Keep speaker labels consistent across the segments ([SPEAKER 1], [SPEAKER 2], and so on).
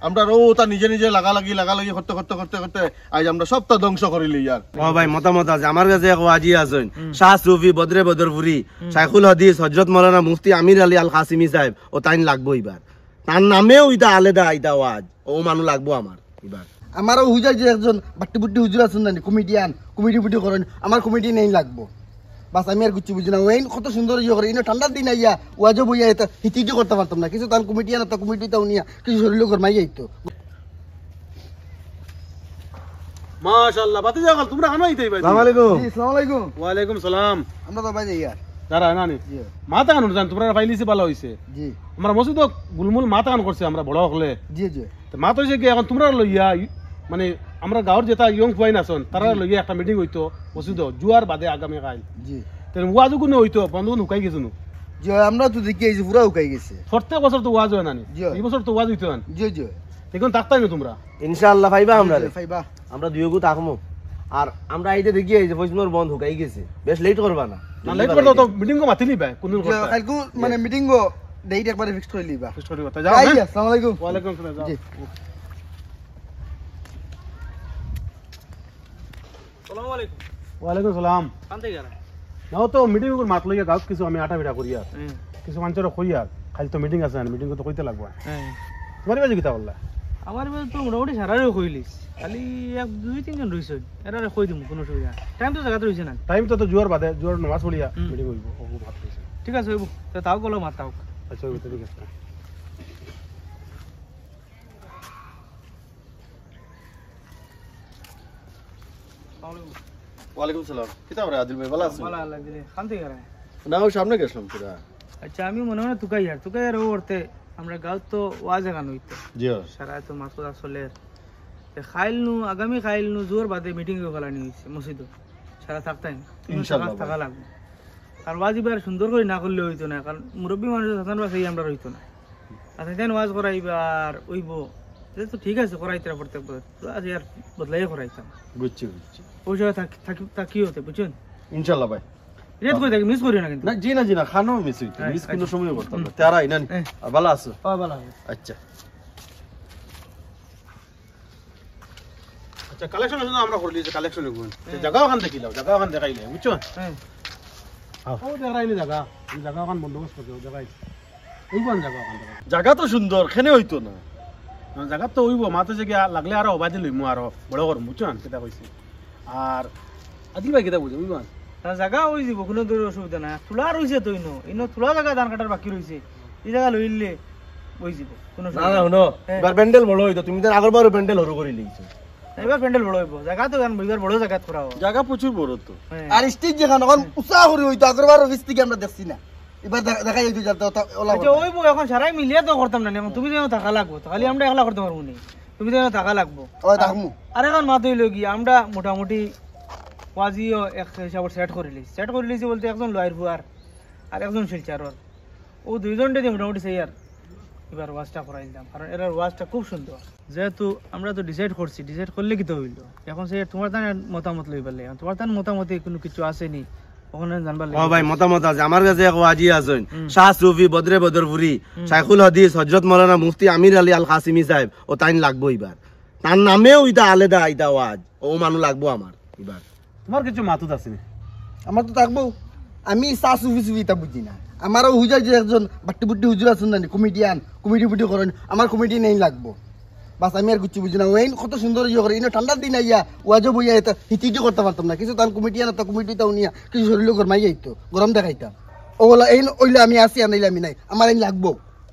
[SPEAKER 1] আমরা তা নিজে নিজে লাগালাগি করতে করতে করতে করতে আজ আমরা সবটা ধ্বংস করিলি ইয়ার।
[SPEAKER 2] ও ভাই মতামত আছে আমার কাছে এক ওয়াজি আছেন শাহ সুফি বদরে বদরপুরি শাইখুল হাদিস হযরত মাওলানা মুফতি আমির আলী আল কাসিমি সাহেব ও তাইন লাগবো এবার তার নামেও এটা আলাদা এটা ওয়াজ ও মানু লাগবো আমার এবার।
[SPEAKER 3] আমারও হুজার যে একজন বাট্টি বুট্টি হুজুর আছেন না কমিটিয়ান কমিটি বুটি করেন আমার কমিটি নেই লাগবো বাস আমি আর কিছু বুঝি না ওই কত সুন্দর ইয়ে করে ইনো ঠান্ডার দিন আইয়া ওয়াজও বইয়া এটা হিটিটি করতে পারতাম না কিছু তার কমিটিয়ান একটা কমিটিটাও নিয়ে কিছু শরীর গরমাই যাইতো।
[SPEAKER 4] মাশাআল্লাহ বাতি জাগাল তোমরা খানো আইতেই ভাই।
[SPEAKER 2] আসসালামু আলাইকুম।
[SPEAKER 3] জি আসসালামু আলাইকুম।
[SPEAKER 4] ওয়া আলাইকুম সালাম।
[SPEAKER 3] আমরা তো ভাই ইয়ার
[SPEAKER 4] দাঁড়া নানি মাথা কান জান তোমরা ফাইলিসি ভালো হইছে।
[SPEAKER 3] জি
[SPEAKER 4] আমরা মসজিদ গুলমুল মাথা কান করছে আমরা বড় হলে।
[SPEAKER 3] জি জি
[SPEAKER 4] তো মাথা হইছে কি এখন তোমরা লইয়া মানে আমরা গাঁৱৰ যেটা ইয়ং ফুয়াইন আছেন তারা লইয়া একটা মিটিং হইতো মসজিদ জুয়ার বাদে আগামী কাল
[SPEAKER 3] জি
[SPEAKER 4] তেন ওয়াজও কোনো হইতো বন্ধু হুকাই গেছে নু
[SPEAKER 3] জি আমরা তো দেখি এই যে পুরা উকাই গেছে
[SPEAKER 4] প্রত্যেক বছর তো ওয়াজ হয় নানি
[SPEAKER 3] জি।
[SPEAKER 4] এই বছর তো ওয়াজ হইতো না
[SPEAKER 3] জি জি
[SPEAKER 4] এখন থাকতাই না তোমরা
[SPEAKER 2] ইনশাআল্লাহ পাইবা আমরা
[SPEAKER 3] ফাইবা
[SPEAKER 2] আমরা দুইগু থাকমু আর আমরা আইতে দেখি এই যে ফজমর বন্ধ হুকাই গেছে বেশ লেট করবা না
[SPEAKER 4] না লাইট করতে তো মিটিং কো মাতিলি ভাই কোন দিন করতে
[SPEAKER 3] কালকে মানে মিটিং গো ডেট একবারে ফিক্স করে লিবা।
[SPEAKER 4] স্টোরি কথা যাও
[SPEAKER 3] ভাই
[SPEAKER 4] হ্যাঁ
[SPEAKER 3] আসসালামু আলাইকুম।
[SPEAKER 4] ওয়া আলাইকুম সালাম যাও।
[SPEAKER 3] জি
[SPEAKER 5] আসসালামু আলাইকুম।
[SPEAKER 4] ওয়া আলাইকুম সালাম।
[SPEAKER 5] কান্তে গেলা
[SPEAKER 4] নাও তো মিটিং করে মাত লইয়া গাঁৱত কিছু আমি আটা বিটা করি আর কিছু মানুষের কই আর খালি তো মিটিং আছে মিটিং তো কইতে লাগবে তোমার বাজে কিতা বললা
[SPEAKER 5] আমার এবার তো মোটামুটি সারারে কইলিস খালি এক দুই তিনজন রইছে এরারে কই দিমু কোনো সুবিধা টাইম তো জায়গাতে রইছে না
[SPEAKER 4] টাইম তো জোয়ার বাদে জোয়ার নামাজ পড়িয়া মিটিং হইব ও ভাত হইছে
[SPEAKER 5] ঠিক আছে হইব তো তাও গলো মাতাও
[SPEAKER 4] আচ্ছা হইব ঠিক আছে।
[SPEAKER 1] ওয়ালাইকুম সালাম। কিতা করে আদিল ভাই ভালো আছেন?
[SPEAKER 5] ভালো আল্লাহ দিলে কান্তে গেলা
[SPEAKER 1] না ওই সামনে গেছিলাম পুরা।
[SPEAKER 5] আচ্ছা আমি মনে হয় তুকাই আর ওরতে আমরা গাঁৱত তো ওয়াজ গান হইতো
[SPEAKER 1] জি
[SPEAKER 5] সারা তো মাসুদ আসলে খাইলনু আগামী খাইলনু জোর বাদে মিটিং গলানি হইছে মসজিদ সারা থাকতাই না
[SPEAKER 1] ইনশাআল্লাহ
[SPEAKER 5] থাকা লাগবে আর ওয়াজ এবার সুন্দর করে না করলে হইতো না কারণ মুরব্বী মানুষের থাকান বা সেই আমরা হইতো না আচ্ছা দেন ওয়াজ করাইবার ওইব এটা তো ঠিক আছে করাইতে প্রত্যেক বছর আজ আর বদলাই করাইতাম
[SPEAKER 1] বুঝছি বুঝছি
[SPEAKER 5] ওই জায়গায় থাকি হতে বুঝছেন
[SPEAKER 1] ইনশাআল্লাহ ভাই।
[SPEAKER 5] রেট করে থাকি মিস করি না কিন্তু
[SPEAKER 1] না জি না খানো মিস হইতো
[SPEAKER 5] হ্যাঁ,
[SPEAKER 1] মিস কোনো
[SPEAKER 5] আচ্ছা।
[SPEAKER 1] সময় করতাম না তেরাই না আর ভালো আছো?
[SPEAKER 5] ভালো
[SPEAKER 1] আচ্ছা
[SPEAKER 4] আচ্ছা কালেকশন আছে আমরা করলি যে কালেকশন এগুন জায়গা ওখান দেখিলাম জায়গা ওখান দেখাইলে বুঝছো
[SPEAKER 5] হ্যাঁ
[SPEAKER 4] ও দেখাইনি জায়গা এই জায়গা ওখান বন্দোবস্ত করতে জায়গা ওই কোন জায়গা ওখান দেখা
[SPEAKER 1] জায়গা তো সুন্দর খেনে হইতো না।
[SPEAKER 4] জায়গা তো ওইব মাতে যে লাগলে আরো অবাদি লইমু আরো বড় করমু বুঝছো কেটা কইছি আর আদিল ভাই কেটা বুঝে বুঝবান
[SPEAKER 5] জায়গা হয়ে যাব কোনো দূর অসুবিধা না তোলা রয়েছে তো ইনো তোলা জায়গা ধান কাটার বাকি রয়েছে এই জায়গা লইলে হয়ে যাব কোনো
[SPEAKER 2] না না শুনো এবার প্যান্ডেল বড় হইতো তুমি তো আগরবার প্যান্ডেল হরু করে লিখছো
[SPEAKER 5] এবার প্যান্ডেল বড় হইব জায়গা তো গান এবার বড় জায়গা করা হবে
[SPEAKER 1] জায়গা প্রচুর বড় তো।
[SPEAKER 3] আর স্টেজ যেখানে এখন উৎসাহ করে হইতো আগরবার অফিস থেকে আমরা দেখছি না এবার দেখা যাইতো যাতে ওলা
[SPEAKER 5] আচ্ছা ওইব এখন সারাই মিলিয়ে তো করতাম না এখন তুমি যেন টাকা লাগবো খালি আমরা একলা করতে পারবো না তুমি যেন টাকা লাগবো
[SPEAKER 3] ওই দেখমু
[SPEAKER 5] আর এখন মাত হইল কি আমরা মোটামুটি ওয়াজিও এক হিসাবে সেট করে লিছি বলতে একজন লয়ের ফুয়ার আর একজন শিলচারর ও দুইজনটা দিয়ে মোটামুটি সেই আর এবার ওয়াজটা করাই দিলাম কারণ এর ওয়াজটা খুব সুন্দর যেহেতু আমরা তো ডিসাইড করলে কি তো হইল এখন সে তোমার তার মতামত লই পারলে তোমার তার মতামতে কোনো কিছু আসেনি ওখানে জানবার
[SPEAKER 2] ও ভাই মতামত আছে আমার কাছে এক ওয়াজি আছেন শাহ সুফি বদরে বদরপুরি শাইখুল হাদিস হযরত মাওলানা মুফতি আমির আলী আল কাসিমি সাহেব ও তাইন লাগবো এবার তার নামেও এটা আলাদা এটা ওয়াজ ও মানু লাগবো আমার এবার।
[SPEAKER 4] তোমার কিছু মাতুত আছে
[SPEAKER 3] আমার তো থাকবো আমি চা সুফি সুফিটা বুঝি না আমারও হুজার যে একজন বাট্টি বুট্টি হুজুর আছেন না কমিটিয়ান কমিটি বুটি করেন আমার কমিটি নেই লাগবো বাস আমি আর কিছু বুঝি না ওই কত সুন্দর ইয়ে করে ইনো ঠান্ডার দিন আইয়া ওয়াজও বইয়া এটা হিটিটি করতে পারতাম না কিছু তার কমিটিয়ান একটা কমিটিটাও নিয়ে কিছু শরীর গরমাই যাইতো গরম দেখাইতাম ওগুলা এই ওইলে আমি আসি আনাইলে আমি নাই আমার এই লাগবো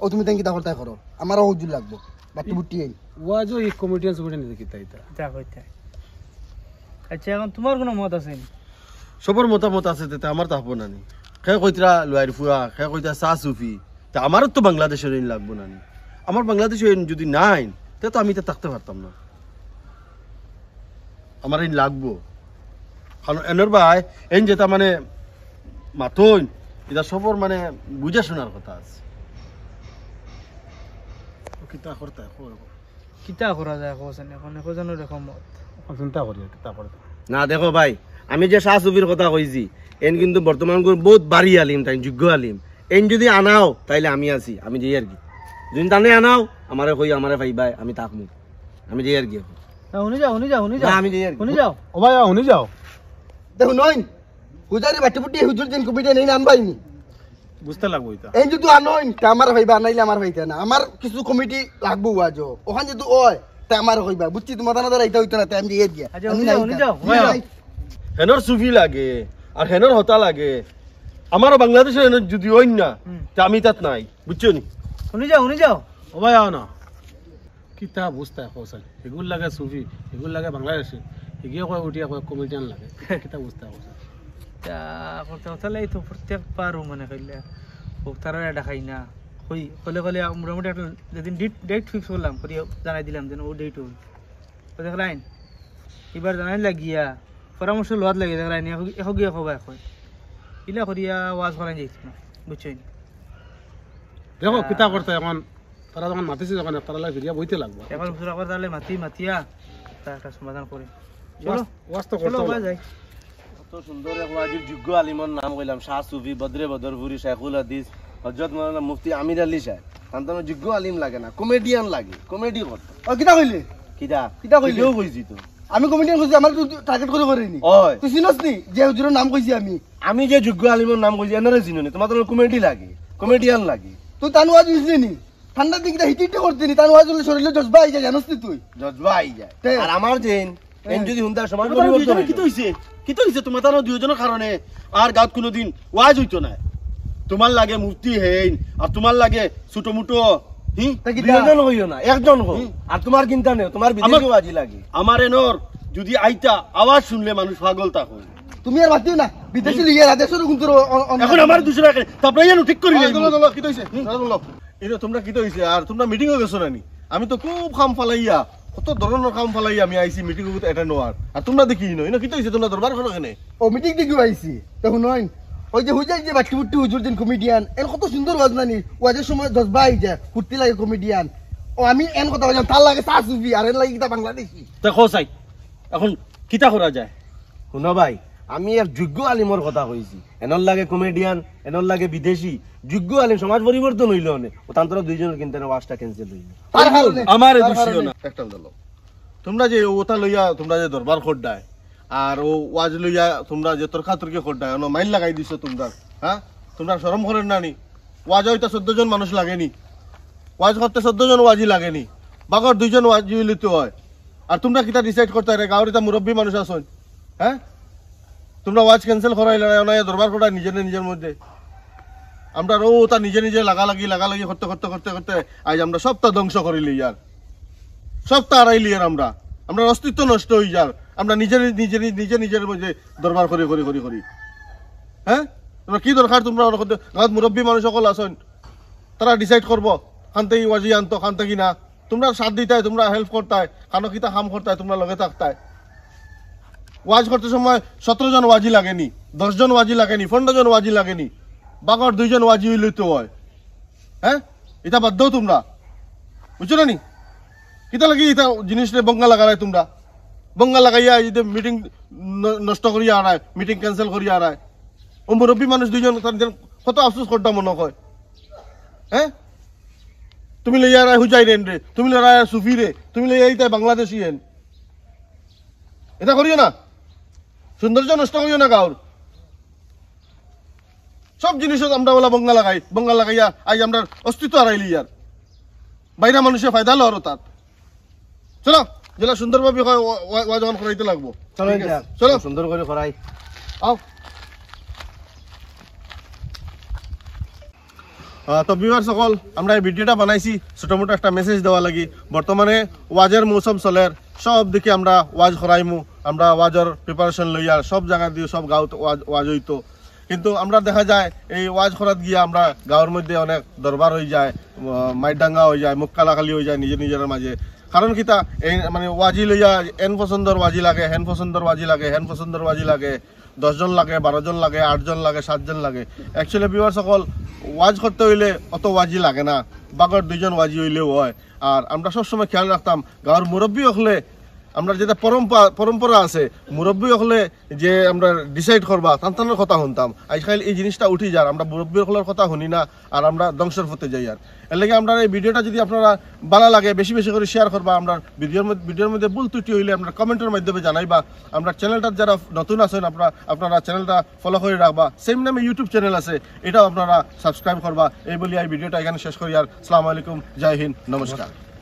[SPEAKER 3] ও তুমি তাই কিতা করতে করো আমারও হুজুর লাগবো বাট্টি বুট্টি এই
[SPEAKER 4] ওয়াজও এই কমিটিয়ান দেখি তাই
[SPEAKER 5] যা হইতে আচ্ছা এখন তোমার কোনো মত আছে
[SPEAKER 1] সবার মতামত আছে তে আমার তো হবো না নি খে কইতরা লয়ার ফুয়া খে কইতা চা সুফি তা আমারও তো বাংলাদেশের ঋণ লাগবো না নি আমার বাংলাদেশের ঋণ যদি নাই তে তো আমি তো থাকতে পারতাম না আমার ঋণ লাগবো কারণ এনর ভাই এন যেটা মানে মাথন এটা সবর মানে বুঝে শোনার কথা আছে
[SPEAKER 4] কিতা করতে
[SPEAKER 5] কিতা করা যায় কোসেন এখন এখন এরকম মত
[SPEAKER 4] চিন্তা করি কিতা করতে
[SPEAKER 2] না দেখো ভাই আমি যে শাহ সুফির কথা কইছি এন কিন্তু বর্তমান বহুত বাড়ি আলিম তাই যোগ্য আলিম এন যদি আনাও তাইলে আমি আছি আমি যাই আর কি যদি টানে আনাও আমারে কই আমারে ভাইবাই আমি থাকমু আমি যাই আর গিয়ে
[SPEAKER 5] শুনি যাও
[SPEAKER 2] না আমি যাই আর
[SPEAKER 5] শুনি যাও
[SPEAKER 4] ও ভাই শুনি যাও
[SPEAKER 3] দেখুন নইন হুজারি বাটি বুটি হুজুর দিন কমিটিয়ান এই আনবাইনি
[SPEAKER 4] বুঝতে লাগবো এটা
[SPEAKER 3] এই যদি আনইন তা আমার ভাইবা আনাইলে আমার ভাইতে না আমার কিছু কমিটি লাগবো আজও ওখান যদি ওই তা আমার হইবা বুঝছি তোমার দানা দ্বারা এটা হইতো না তাই আমি দিয়ে দিয়া
[SPEAKER 5] আচ্ছা, শুনি যাও
[SPEAKER 1] হেনর সুফি লাগে আর হেনর হতা লাগে আমারও বাংলাদেশের হেনর যদি হইন না তা আমি তাত নাই বুঝছো নি
[SPEAKER 5] শুনি যাও
[SPEAKER 4] ও ভাই না কিতা বুঝতে হোসেন এগুলো লাগে সুফি এগুলো লাগে বাংলাদেশে এগিয়ে কয় উঠিয়া কয় কমেডিয়ান লাগে কিতা বুঝতে হোসেন
[SPEAKER 5] তা করতে তাহলে এই তো প্রত্যেকবার মনে করলে তারা দেখাই না কলে মোটামুটি একটা যেদিন ডেট ফিক্স করলাম করি জানাই দিলাম যেন ও ডেট হল তো দেখলাইন এবার জানাই লাগিয়া পরামর্শ লোয়াত লাগে দেখলাইন এখন গিয়া খবা এখন ইলা করিয়া ওয়াজ করাই যাইছি না বুঝছই
[SPEAKER 4] দেখো কিতা করতে এখন তারা যখন মাতিছে যখন তারা লাগে ফিরিয়া বইতে লাগবো
[SPEAKER 5] এখন বছর আবার তাহলে মাতিয়া তা একটা সমাধান করে চলো
[SPEAKER 4] ওয়াজ তো
[SPEAKER 5] চলো
[SPEAKER 4] করতে
[SPEAKER 5] যাই
[SPEAKER 2] কত সুন্দর এক ওয়াজির যোগ্য আলিমর নাম কইলাম শাহ সুফি বদরে বদরপুরি শাইখুল হাদিস হযরত মাওলানা মুফতি আমির আলী সাহেব তান্তন যোগ্য আলিম লাগে না কমেডিয়ান লাগে কমেডি করতে
[SPEAKER 3] ও কিটা কইলে
[SPEAKER 2] কিটা
[SPEAKER 3] কিতা কইলি?
[SPEAKER 2] কেউ কইছি তো
[SPEAKER 3] আমি কমিটিয়ান কইছি আমার টার্গেট করে করিনি
[SPEAKER 2] ওই
[SPEAKER 3] তুই চিনস নি যে হুজুরের নাম কইছি আমি
[SPEAKER 2] যে যোগ্য আলিমর নাম কইছি এনারে চিনুনি তোমার তো কমেডি লাগে কমেডিয়ান লাগে
[SPEAKER 3] তুই তানওয়াজ বুঝলি নি ঠান্ডার দিকটা হিটিতে করতিনি তানওয়াজ হলে শরীরে জজবা আই যায় জানোস নি তুই
[SPEAKER 2] জজবা আই যায়
[SPEAKER 3] তে।
[SPEAKER 2] আর আমার জেন এন যদি হুন্দা সমাজ
[SPEAKER 1] তোমার
[SPEAKER 2] পরিবর্তন
[SPEAKER 1] দুইজনে কি
[SPEAKER 2] হইতো।
[SPEAKER 1] হইছে কি হইছে তোমার তার দুইজনের কারণে আর গাঁত কোনোদিন ওয়াজ হইতো না তোমার লাগে মুফতি হেইন আর তোমার লাগে ছোট মুটো
[SPEAKER 3] তা কিতা?
[SPEAKER 2] দুইজন হইও না একজন হো আর তোমার চিন্তা নেই তোমার বিদেশি বাজি লাগে
[SPEAKER 1] আমার এনর যদি আইতা আওয়াজ শুনলে মানুষ পাগল তা হয়
[SPEAKER 3] তুমি আর মাতিও না বিদেশি লিয়ে রাজেশ্বর কিন্তু
[SPEAKER 1] এখন আমার দুসরা তারপরে জানো ঠিক করি
[SPEAKER 4] কি হইছে
[SPEAKER 1] এটা তোমরা কি হইছে আর তোমরা মিটিং এ গেছো নানি আমি তো খুব কাম ফালাইয়া কত ধরনের কাম ফালাইয়া আমি আইছি মিটিং এ এটা নোয়ার আর তোমরা দেখি নই না কি হইছে তোমরা দরবার করো কেনে
[SPEAKER 3] ও মিটিং দিকে আইছি দেখুন নয় ওই যে হুজাই যে বাটি বুটি হুজুর দিন কমেডিয়ান এর কত সুন্দর ওয়াজ নানি ওয়াজের সময় জজবা আই যায় ফুর্তি লাগে কমেডিয়ান ও আমি এন কথা বললাম তার লাগে চা সুফি আর এর লাগে কিতা বাংলাদেশি
[SPEAKER 1] দেখো চাই এখন কিতা করা যায়
[SPEAKER 2] শুনো ভাই আমি এক যোগ্য আলিমর কথা কইছি এনর লাগে কমেডিয়ান এনর লাগে বিদেশি যোগ্য আলিম সমাজ পরিবর্তন হইল নে ও তান্তর দুইজনের কিন্তু ওয়াজটা ক্যান্সেল হইল
[SPEAKER 3] তার কারণে
[SPEAKER 1] আমার দোষিও না একটা দল তোমরা যে ওটা লইয়া তোমরা যে দরবার খোড্ডায় আর ও ওয়াজ লইয়া তোমরা যে তর্কাতর্কি খোড্ডায় অন মাইল লাগাই দিছো তোমরা হ্যাঁ তোমরা শরম করেন না নি ওয়াজ হইতা 14 জন মানুষ লাগেনি ওয়াজ করতে 14 জন ওয়াজি লাগেনি বাগর দুইজন ওয়াজি হইলিতে হয় আর তোমরা কিটা ডিসাইড করতে রে গাঁওর এটা মুরব্বী মানুষ আছেন হ্যাঁ তোমরা ওয়াজ ক্যান্সেল করাইলে না দরবার খোডা নিজের মধ্যে আমরা রো তা নিজে লাগালাগি করতে আজ আমরা সবটা ধ্বংস করিলি ইয়ার সবটা আড়াইলি আর আমরা অস্তিত্ব নষ্ট হয়ে যার আমরা নিজের মধ্যে দরবার করি হ্যাঁ তোমরা কি দরকার তোমরা গাঁত মুরব্বী মানুষ সকল আছেন তারা ডিসাইড করবো খানতে ওয়াজি আনতো খানতে কি না তোমরা সাথ দিতাই তোমরা হেল্প করতাই খানো কিতা কাম করতাই তোমরা লগে থাকতাই ওয়াজ করতে সময় 17 জন ওয়াজি লাগেনি 10 জন ওয়াজি লাগেনি 15 জন ওয়াজি লাগেনি বাগর 2 জন ওয়াজি হইলে তো হয় হ্যাঁ এটা বাদ দাও তোমরা বুঝছো না নি কিতা লাগি এটা জিনিসটা বঙ্গা লাগালাই তোমরা বঙ্গা লাগাইয়া এই যে মিটিং নষ্ট করিয়া আড়ায় মিটিং ক্যান্সেল করিয়া আড়ায় ও মুরব্বী মানুষ 2 জন কত আফসোস করতাম মনে হয় হ্যাঁ তুমি লইয়া আড়ায় হুজাই রেন রে তুমি লইয়া সুফি রে তুমি লইয়া এইটা বাংলাদেশি হেন এটা করিও না সৌন্দর্য নষ্ট করিও না গাঁর সব জিনিস আমরা বলা বঙ্গা লাগাইয়া আজ আমরা অস্তিত্ব হারাইলি ইয়ার বাইরে মানুষের ফায়দা লো আরো তার চলো যেটা সুন্দরভাবে যখন করাইতে লাগবো চলো
[SPEAKER 2] সুন্দর করে করাই
[SPEAKER 1] আও তো বিবার সকল আমরা এই ভিডিওটা বানাইছি ছোট মোটো একটা মেসেজ দেওয়া লাগি বর্তমানে ওয়াজের মৌসুম চলের সব দিকে আমরা ওয়াজ করাইমু আমরা ওয়াজের প্রিপারেশন লইয়া সব জায়গা দিয়ে সব গাঁও ওয়াজ হইতো কিন্তু আমরা দেখা যায় এই ওয়াজ করাত গিয়ে আমরা গাঁওর মধ্যে অনেক দরবার হয়ে যায় মাইডাঙ্গা হয়ে যায় মুখ কালাকালি হয়ে যায় নিজের মাঝে কারণ কিতা এই মানে ওয়াজি লইয়া এন পছন্দর ওয়াজি লাগে হেন পছন্দর ওয়াজি লাগে হেন পছন্দর ওয়াজি লাগে 10 জন লাগে 12 জন লাগে 8 জন লাগে 7 জন লাগে অ্যাকচুয়ালি বিবার সকল ওয়াজ করতে হইলে অত ওয়াজি লাগে না বাগর 2 জন ওয়াজি হইলেও হয় আর আমরা সবসময় খেয়াল রাখতাম গাঁওর মুরব্বী হলে আমরা যেটা পরম্পরা আছে মুরব্বী হলে যে আমরা ডিসাইড করবা তান্তানের কথা শুনতাম আজকাল এই জিনিসটা উঠি যার আমরা মুরব্বী হলের কথা শুনি না আর আমরা ধ্বংসের পথে যাই আর এর লাগে আমরা এই ভিডিওটা যদি আপনারা ভালো লাগে বেশি বেশি করে শেয়ার করবা আমরা ভিডিওর মধ্যে ভুল ত্রুটি হইলে আমরা কমেন্টের মাধ্যমে জানাইবা আমরা চ্যানেলটা যারা নতুন আছেন আপনারা চ্যানেলটা ফলো করে রাখবা সেম নামে ইউটিউব চ্যানেল আছে এটাও আপনারা সাবস্ক্রাইব করবা এই বলি এই ভিডিওটা এখানে শেষ করি আর আসসালামু আলাইকুম জয় হিন্দ নমস্কার